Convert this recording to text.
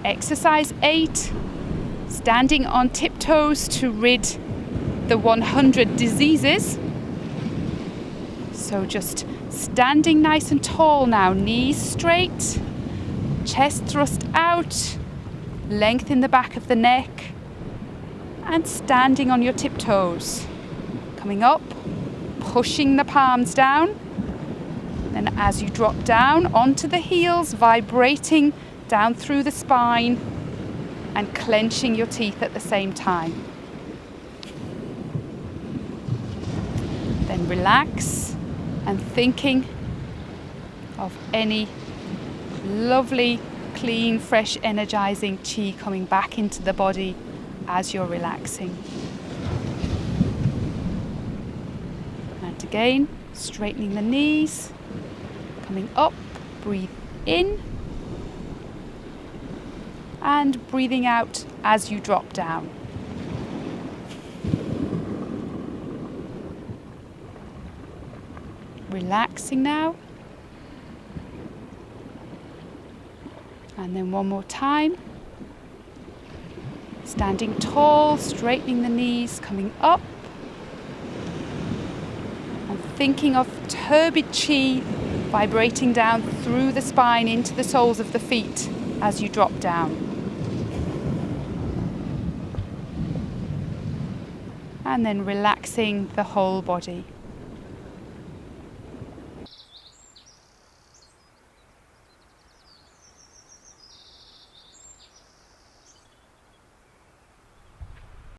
Exercise 8, standing on tiptoes to rid the 100 diseases. So just standing nice and tall now, knees straight, chest thrust out, length in the back of the neck, and standing on your tiptoes. Coming up, pushing the palms down, and as you drop down onto the heels, vibrating down through the spine and clenching your teeth at the same time. Then relax and thinking of any lovely, clean, fresh, energizing chi coming back into the body as you're relaxing. And again, straightening the knees, coming up, breathe in, and breathing out as you drop down. Relaxing now. And then one more time. Standing tall, straightening the knees, coming up. And thinking of turbid chi vibrating down through the spine into the soles of the feet as you drop down. And then relaxing the whole body.